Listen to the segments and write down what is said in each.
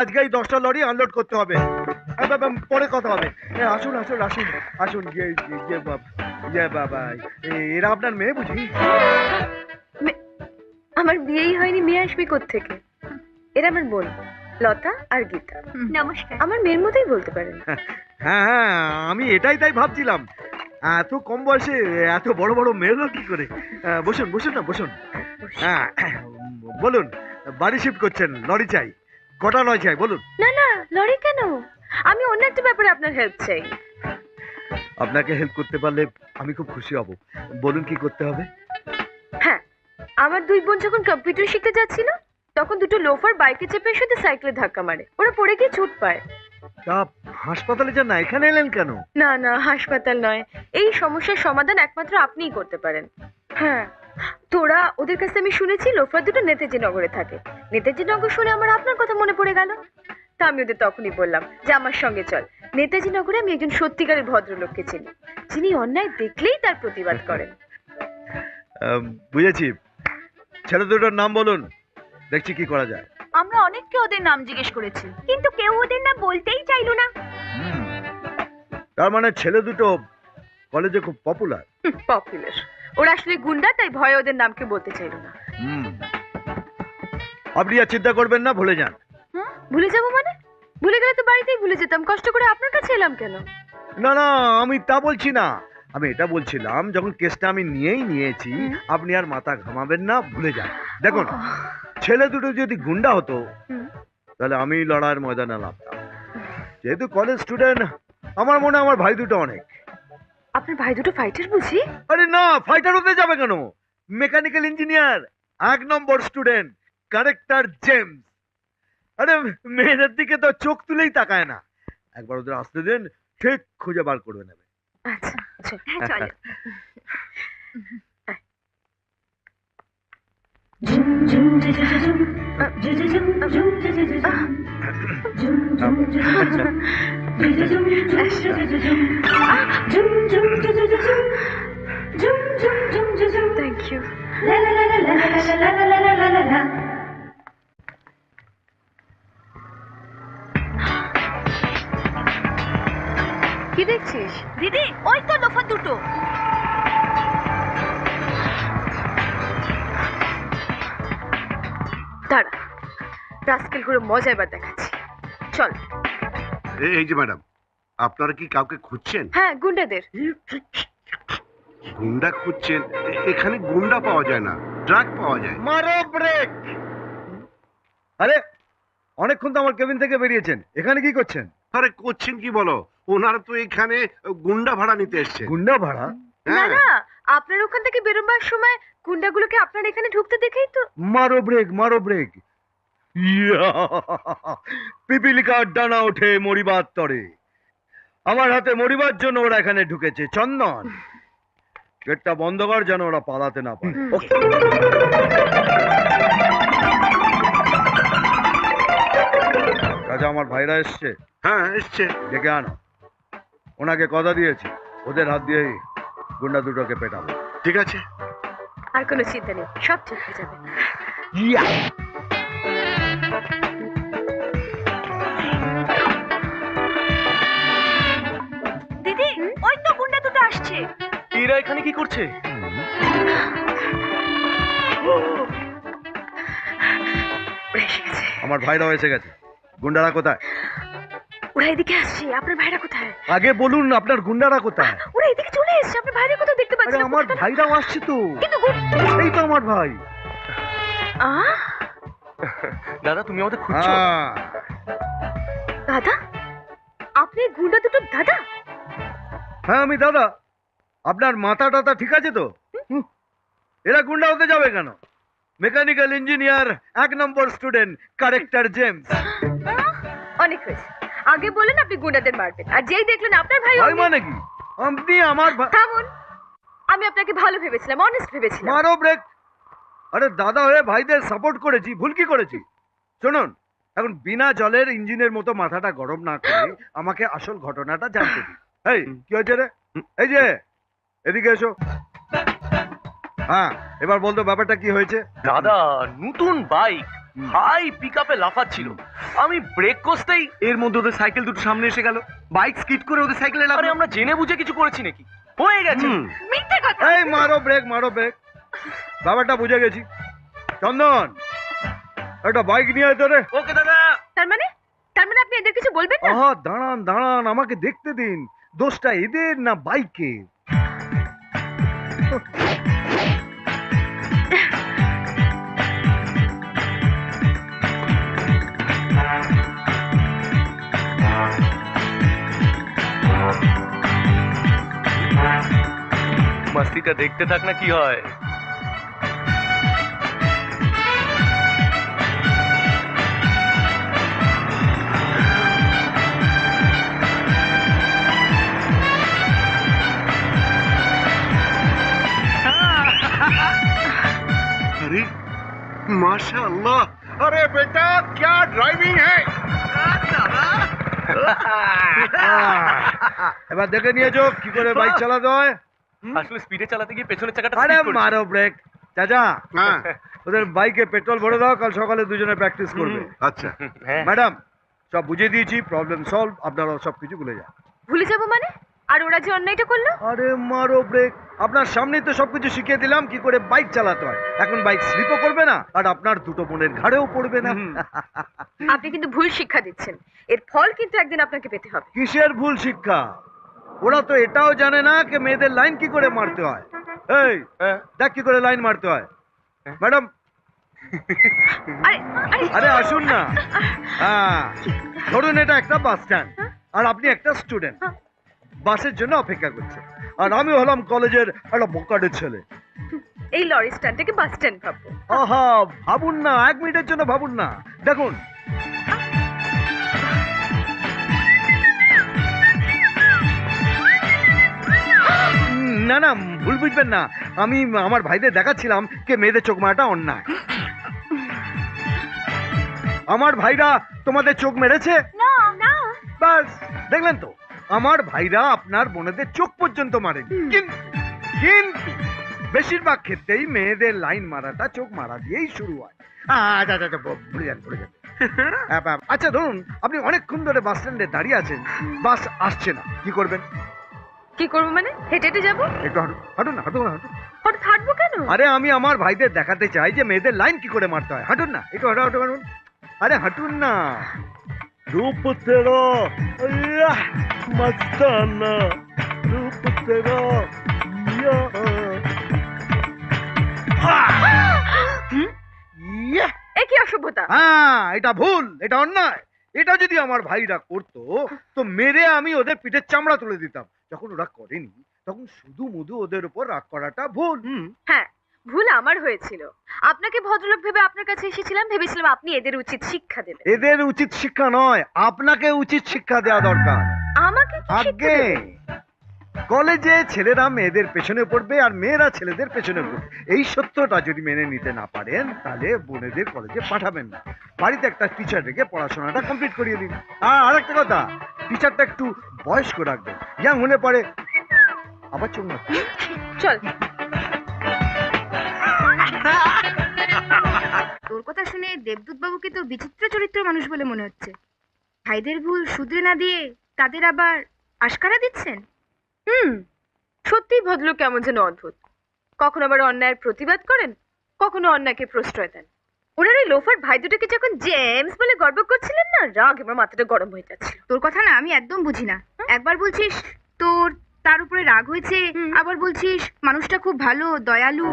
আজকেই 10টা lorry unload করতে হবে। পরে কথা হবে। আসুন আসুন আসুন আসুন। বাবা, এরা আপনার মেয়ে বুঝি? আমার বিয়েই হয়নি, মেয়ে আসবে কোত্থেকে? এরা আমার বোন লতা আর গীতা। নমস্কার। আমার মেয়ের মতোই বলতে পারেন। হ্যাঁ হ্যাঁ, আমি এটাই তাই ভাবছিলাম, এত কম বয়সে এত বড় বড় মেয়ে হলো কি করে। বসুন বসুন না বসুন। হ্যাঁ বলুন, বাড়ি শিফট করছেন, লরি চাই, কটা লরি চাই বলুন। না না, লরি কেন? আমি অন্য একটা ব্যাপারে আপনার হেল্প চাই। আপনাকে হেল্প করতে পারলে আমি খুব খুশি হব। বলুন কি করতে হবে। হ্যাঁ, আমার দুই বোন যখন কম্পিউটার শিখতে যাচ্ছিল তখন দুটো লোফার বাইকে চেপে শুধু সাইকেলে ধাক্কা মারে, ওরা পড়ে গিয়ে চোট পায়। তা হাসপাতালে যান না, এখানে এলেন কেন? না না, হাসপাতাল নয়, এই সমস্যার সমাধান একমাত্র আপনিই করতে পারেন। হ্যাঁ, তোরা ওদের কাছে আমি শুনেছি লোফার দুটো নেতাজি নগরে থাকে। নেতাজি নগর শুনে আমার আপনার কথা মনে পড়ে গেল। তা আমি ওদের তখনই বললাম যে আমার সঙ্গে চল। নেতাজি নগরে আমি একজন সত্যিকারের ভদ্রলোককে চিনি, যিনি অন্যায় দেখলেই তার প্রতিবাদ করেন। বুঝেছি। ছেলে দুটোর নাম বলুন, দেখছি কি করা যায়। আমরা অনেককে ওদের নাম জিজ্ঞেস করেছি, কিন্তু কেউ ওদের নাম বলতেই চাইলো না। তার মানে ছেলে দুটো কলেজে খুব পপুলার। পপুলার? ওরা আসলে গুন্ডা, তাই ভয়ে ওদের নামকে বলতে চাইলো না। আপনি আর চিন্তা করবেন না, ভুলে যান। ভুলে যাবো মানে? ভুলে গেলে তো বাড়িতেই ভুলে যেতাম, কষ্ট করে আপনার কাছে এলাম কেন? না না, আমি তা বলছি না। আমি এটা বলছিলাম, যখন কেসটা আমি নিয়েছি, আপনি আর মাথা ঘামাবেন না, ভুলে যান। দেখুন, ছেলে দুটো যদি গুন্ডা হতো তাহলে আমি লড়াইয়ের ময়দানে নামতাম। যেহেতু কলেজ স্টুডেন্ট, আমার মনে হয় আমার ভাই দুটো অনেক। আপনার ভাই দুটো ফাইটার বুঝি? আরে না, ফাইটার হতে যাবে কেন? মেকানিক্যাল ইঞ্জিনিয়ার, 1 নম্বর স্টুডেন্ট, ক্যারেক্টার জেমস। আরে মেয়েদের দিকে তো চোখ তুলেই তাকায় না। একবার ওদের আসতে দেন, ঠিক খুঁজে বার করে নেবে। আচ্ছা আচ্ছা, হ্যাঁ চলো। Thank you. কি দেখছিস দিদি? ওই তো লোফার দুটো। দাঁড়া, রাস্কেল করে মজা এবার দেখাচ্ছি, চল। এই যে ম্যাডাম, আপনারা কি কাউকে খুঁজছেন? হ্যাঁ, গুন্ডাদের। গুন্ডা খুঁজছেন? এখানে গুন্ডা পাওয়া যায় না, ড্রাগ পাওয়া যায়। মারো ব্রেক! আরে অনেকক্ষণ তো আমার কেবিন থেকে বেরিয়েছেন, এখানে কি করছেন? আরে করছেন কি বলো, ওনারা তো এখানে গুন্ডা ভাড়া নিতে এসছে। গুন্ডা ভাড়া? না না, আপনার ওখান থেকে বেরোবার সময় গুন্ডাগুলোকে আপনার এখানে ঢুকতে দেখেই তো। মারো ব্রেক, মারো ব্রেক! পিপিলিকার ডানা ওঠে মরিবার তরে। আমার হাতে মরিবার জন্য ওরা এখানে ঢুকেছে। চন্দন, গেটটা বন্ধ কর, যেন ওরা পালাতে না পারে। রাজা, আমার ভাইরা এসছে। হ্যাঁ এসছে। ডেকে আনো। ওনাকে কথা দিয়েছি, ওদের হাত দিয়েই গুন্ডা দুটোকে পেটাবো। ঠিক আছে। আর কোনো চিন্তা নেই, সব ঠিক হয়ে যাবে। দিদি, ওই তো গুন্ডা দুটো আসছে। এরা এখানে কি করছে? আমার ভাইরাও এসে গেছে। গুন্ডারা কোথায়? ওরা এদিকে আসছে। আপনার ভাইরা কোথায়? আগে বলুন, আপনার গুন্ডারা কোথায়? ওরা এদিকে চলে এসেছে। আপনার ভাইরা কোথায় দেখতে পাচ্ছি না। আমার ভাইরাও আসছে তো। কিন্তু এই তো আমার ভাই। দাদা, তুমি আমাদের খুঁজছো? দাদা? আপনি গুন্ডা দুটো দাদা? হ্যাঁ আমি দাদা। আপনার মাথা টাথা ঠিক আছে তো? এরা গুন্ডা হতে যাবে কেন? মেকানিক্যাল ইঞ্জিনিয়ার, 1 নম্বর স্টুডেন্ট, ক্যারেক্টার জেমস। অনেক হয়েছে। আগে বলেন আপনি গুন্ডাদের মারবেন, আর যেই দেখলেন আপনার ভাই। ভাই মানে কি? আপনি আমার ভাই? থামুন, আমি আপনাকে ভালো ভেবেছিলাম, অনেস্ট ভেবেছিলাম। মারো ব্রেক! আরে দাদা হয়ে ভাইদের সাপোর্ট করেছি, ভুল কি করেছি? শুনুন, এখন বিনা জলের ইঞ্জিনের মতো মাথাটা গরম না করে আমাকে আসল ঘটনাটা জানতে দিন। এই কি হয়েছে রে? এই যে এদিকে এসো। হ্যাঁ, এবার বলতো ব্যাপারটা কি হয়েছে? দাদা, নতুন বাইক হাই পিকআপে লাফাচ্ছিল, আমি ব্রেক কষতেই এর মধ্যে ওদের সাইকেল দুটো সামনে এসে গেল, বাইক স্কিড করে ওদের সাইকেলে আরে লাগলো। আমরা জেনে বুঝে কিছু করেছি নাকি? হয়ে গেছে। মিথ্যে কথা। এই মারো ব্রেক, মারো ব্রেক। ব্যাপারটা বুঝে গেছি। চন্দন, একটা বাইক নিয়ে আয় তো রে। ওকে দাদা। তার মানে আপনি এদের কিছু বলবেন না? আহা, দাঁড়ান দাঁড়ান, আমাকে দেখতে দিন। দোষটা এদের না বাইকের? মাস্তিটা দেখতে থাক না কি হয়। अरे माशाल्लाह, अरे बेटा क्या ड्राइविंग है। এবার দেখে নিয়েছো কি করে বাইক চালাতে হয়? আসলে স্পিডে চালাতে গিয়ে পেছনের চাকাটা আরে slip করেছে। মারো ব্রেক। চাচা, हाँ, ওদের বাইকে পেট্রোল ভরে দাও, কাল সকালে দুজনে প্র্যাকটিস করবে। अच्छा হ্যাঁ। ম্যাডাম, সব বুঝিয়ে দিয়েছি, প্রবলেম সলভ, আপনারা সব কিছু ভুলে যান। ভুলে যাবো মানে? আর ওরা যে অন্যায়টা করলো? আরে মারো ব্রেক, আপনার সামনেই তো সবকিছু শিখিয়ে দিলাম কি করে বাইক চালাতে হয়। এখন বাইক স্লিপও করবে না, আর আপনার দুটো বোনের ঘাড়েও পড়বে না। আপনি কিন্তু ভুল শিক্ষা দিচ্ছেন, এর ফল কিন্তু একদিন আপনাকে পেতে হবে। কিসের ভুল শিক্ষা? ওরা তো এটাও জানে না যে মেয়েদের লাইন কি করে মারতে হয়। এই হ্যাঁ। দেখ কি করে লাইন মারতে হয়। ম্যাডাম, আরে আরে আরে আসুন না। হ্যাঁ, ধরুন এটা একটা বাস স্ট্যান্ড, আর আপনি একটা স্টুডেন্ট বাসের জন্য অপেক্ষা করছেন, আর আমি হলাম কলেজের একটা বোকাডের ছেলে। এই লরি স্ট্যান্ডটাকে বাস স্ট্যান্ড ভাববো। আহা, ভাবুন না, 1 মিনিটের জন্য ভাবুন না। দেখুন, না না, ভুল বুঝবেন না, আমি আমার ভাইদের দেখাচ্ছিলাম কে মেয়েদের চোখ মারাটা অন্যায়। আমার ভাইরা তোমাদের চোখ মেরেছে? না না। বাস, দেখলেন তো, আমার ভাইরা আপনার বোনেদের চোখ পর্যন্ত মারেন। কিন্তু কিন্তু বেশিরভাগ ক্ষেত্রেই মেয়েদের লাইন মারাটা চোখ মারা দিয়েই শুরু হয়। আচ্ছা আচ্ছা আচ্ছা, ভুলে যান ভুলে যান। আচ্ছা ধরুন আপনি অনেকক্ষণ ধরে বাস স্ট্যান্ডে দাঁড়িয়ে আছেন, বাস আসছে না, কি করবেন? কি করবো মানে? হেঁটে হেঁটে যাবো? একটু হাঁটুন, হাঁটুন না, হাঁটুন হাঁটুন। হঠাৎ হাঁটবো কেন? আরে আমি আমার ভাইদের দেখাতে চাই যে মেয়েদের লাইন কি করে মারতে হয়। হাঁটুন না, একটু হাঁটু হাঁটু হাঁটুন। আরে হাঁটুন না। রূপ তেরো মস্তানা, রূপ তেরো ইয়া। ইয়া। এ কি অসভ্যতা! হ্যাঁ, এটা ভুল, এটা অন্যায়। এটা যদি আমার ভাইরা করতো তো মেরে আমি ওদের পিঠের চামড়া তুলে দিতাম। যখন ওরা করেনি তখন শুধু মধু ওদের উপর রাগ করাটা ভুল। হ্যাঁ, ভুল আমার হয়েছিল। আপনাকে ভদ্রলোক ভেবে আপনার কাছে এসেছিলাম, ভেবেছিলাম আপনি এদের উচিত শিক্ষা দেবেন। এদের উচিত শিক্ষা নয়, আপনাকে উচিত শিক্ষা দেওয়া দরকার। আমাকে কি শিক্ষা আগে দেবেন? কলেজে ছেলেরা মেয়েদের পেছনে পড়বে আর মেয়েরা ছেলেদের পেছনে পড়বে, এই সত্যটা যদি মেনে নিতে না পারেন তাহলে বোনেদের কলেজে পাঠাবেন না। বাড়িতে একটা টিচার রেখে পড়াশোনাটা কমপ্লিট করিয়ে দিন। আর একটা কথা, টিচারটা একটু বয়স্ক রাখবেন, ইয়াং হলে পরে আবার চোখ মারতে। চল। তোর কথা শুনে দেবদূত বাবুকে তো বিচিত্র চরিত্র মানুষ বলে মনে হচ্ছে। ভাইদের ভুল শুধরে না দিয়ে তাদের আবার আশকারা দিচ্ছেন। সত্যিই ভদ্রলোক কেমন যেন অদ্ভুত। কখনো আবার অন্যায়ের প্রতিবাদ করেন, কখনো অন্যায়কে প্রশ্রয় দেন। ওনার এই লোফার ভাই দুটোকে যখন জেমস বলে গর্ব করছিলেন না, রাগ আমার মাথাটা গরম হয়ে যাচ্ছিল। তোর কথা না আমি একদম বুঝি না। একবার বলছিস তোর তার উপরে রাগ হয়েছে, আবার বলছিস মানুষটা খুব ভালো, দয়ালু।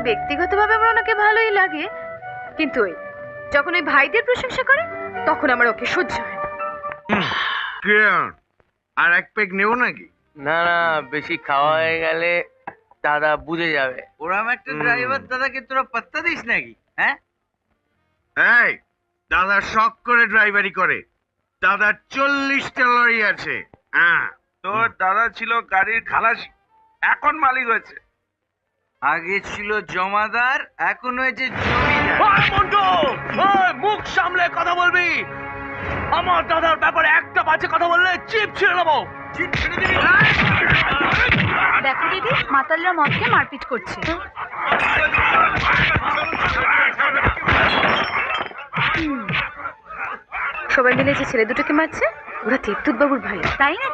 ব্যক্তিগতভাবে আমার ওনাকে ভালোই লাগে, কিন্তু ওই যখন ওই ভাইদের প্রশংসা করে তখন আমার ওকে সহ্য হয় না। আর এক পেক নেব নাকি? না না, বেশি খাওয়া হয়ে গেলে দাদা বুঝে যাবে। ওরম একটা ড্রাইভার দাদাকে তোরা পাত্তা দিস নাকি? হ্যাঁ, এই দাদা শখ করে ড্রাইভারি করে। দাদা 40টা লরি আছে। হ্যাঁ, তোর দাদা ছিল গাড়ির খালাসি, এখন মালিক হয়েছে। আগে ছিল জমাদার, এখন হয়েছে জমিদার। ওই মন্টু, ওই মুখ সামলে কথা বলবি। আমার দাদার ব্যাপারে একটা বাজে কথা বললে চিপ ছিঁড়ে নেবো। জিপ ছেড়ে দিবি? দেখো দিদি, মাতালরা মদকে মারপিট করছে। সবাই মিলে যে ছেলে দুটোকে মারছে ওরা দেবদূত বাবুর ভাই। তাই না?